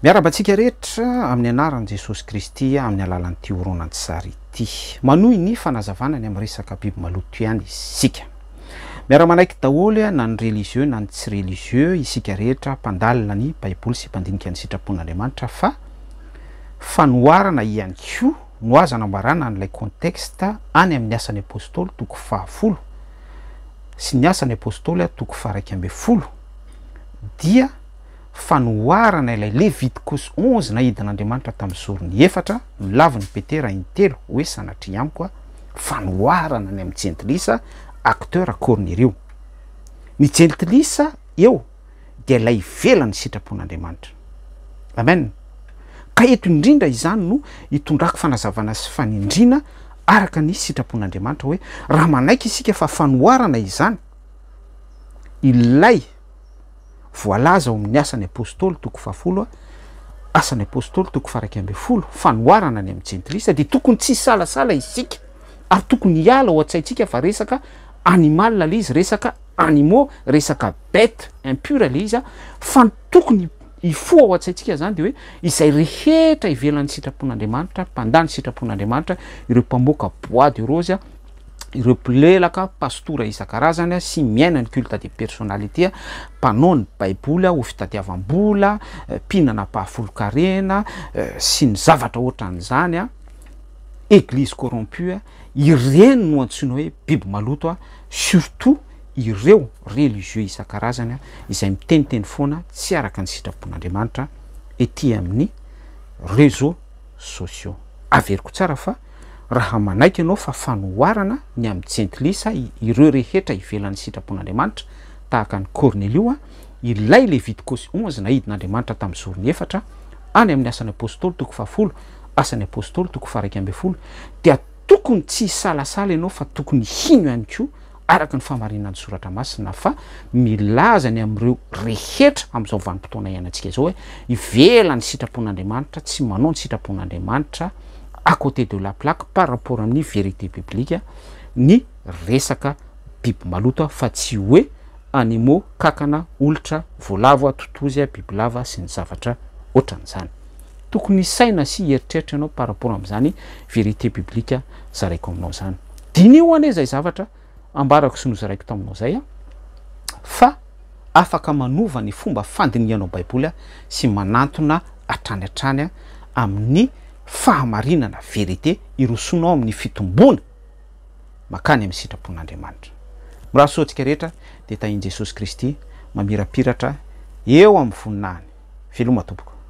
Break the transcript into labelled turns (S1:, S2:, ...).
S1: Miarabantsika rehetra amin'ny anaran'i Jesosy Kristy amin'ny alalan'ity horonan-tsary ity. Manohy ny fanazavana ny amin'ny resaka biby maloto ihany isika. Miara-manaiky daholo na ny religieux na ny tsy religieux isika rehetra mpandalina ny Baiboly sy mpandinika ny sitrapon'Andriamanitra fa fanoharana ihany koa no azo anambarana an'ilay contexte any amin'ny asan'ny apôstôly toko 10 sy ny asan'ny apôstôly toko 12 dia fanoharana ilay Levitikos 11 na idin'Andriamanitra tamin'ny zorony 4 milavin'ny Petera 3 hoe sanatria amiko fanoharana ny amin'ny jentilisa acteur Cornélio. Ny jentilisa eo dia ilay ivelany sitrapon'Andriamanitra. Amen. Ka eto indrindra izany no itondrako fanazavana sy fanindrina araka ny sitrapon'Andriamanitra hoe raha manaiky isika fa fanoharana izany ilay voalaza ao amin'ny asan'ny apôstôly toko 10 asan'ny apôstôly toko 12 fanoharana ny amin'ny jentilisa dia tokony tsy salasala isika ary tokony hiala ao an-tsaintsika fa resaka animal le izy, resaka animaux, resaka bête impure le izy fa tokony ifo ao an-tsaintsika zany dia hoe izay rehetra ivelan'ny sitrapon'Andriamanitra, mpandany sitrapon'Andriamanitra, ireo mpamoaka bois de rose, ireo mpilelaka pastora isan-karazany sy miaina ny culte de personnalité, mpanao ny baiboly ho fitadiavam-bola, mpihinana pahafolokarena sy ny zavatra ohatran'izany église corrompue, ireny no antsoina hoe biby maloto surtout ireo religieux isan-karazany izay miteniteny foana tsy araka ny sitrapon'Andriamanitra ety amin'ny réseaux sociaux. Averiko tsara fa raha manaiky ianao fa fanoharana ny amin'ny jentilisa ireo rehetra ivelan'ny sitrapon'Andriamanitra tahaka ny Cornélio ilay Levitikos 11 na idin'Andriamanitra tamin'ny zorony 4 any amin'ny asan'ny apôstôly toko 10 asan'ny apôstôly toko 12 dia tokony tsy salasala ianao fa tokony hino ihany koa araka ny famarinan'ny soratra masina fa milaza ny amin'ireo rehetra amin'izao vanim-potoana iainantsika izao hoe ivelan'ny sitrapon'Andriamanitra, tsy manao ny sitrapon'Andriamanitra à côté de la plaque par rapport amin'ny vérité biblique ny resaka biby maloto fa tsy hoe animaux, kakana, olitra, voalavo, totozy, bibilava sy ny zavatra ohatran'izany. Tokony saina sy heritreritra ianao par rapport amin'izany vérité biblique zaraiko aminao zany. Dinio ane zay zavatra ambarako sy nozaraiko taminao zay fa afaka manova ny fomba fandinianao baiboly sy manantona atrany amin'ny fahamarinana vérité irosonao amin'ny fitombona makany amin'ny sitrapon'Andriamanitra. Mirasoantsika rehetra dia tahin Jesosy Kristy mamirapiratra eo amin'ny voninahiny. Veloma tompoko.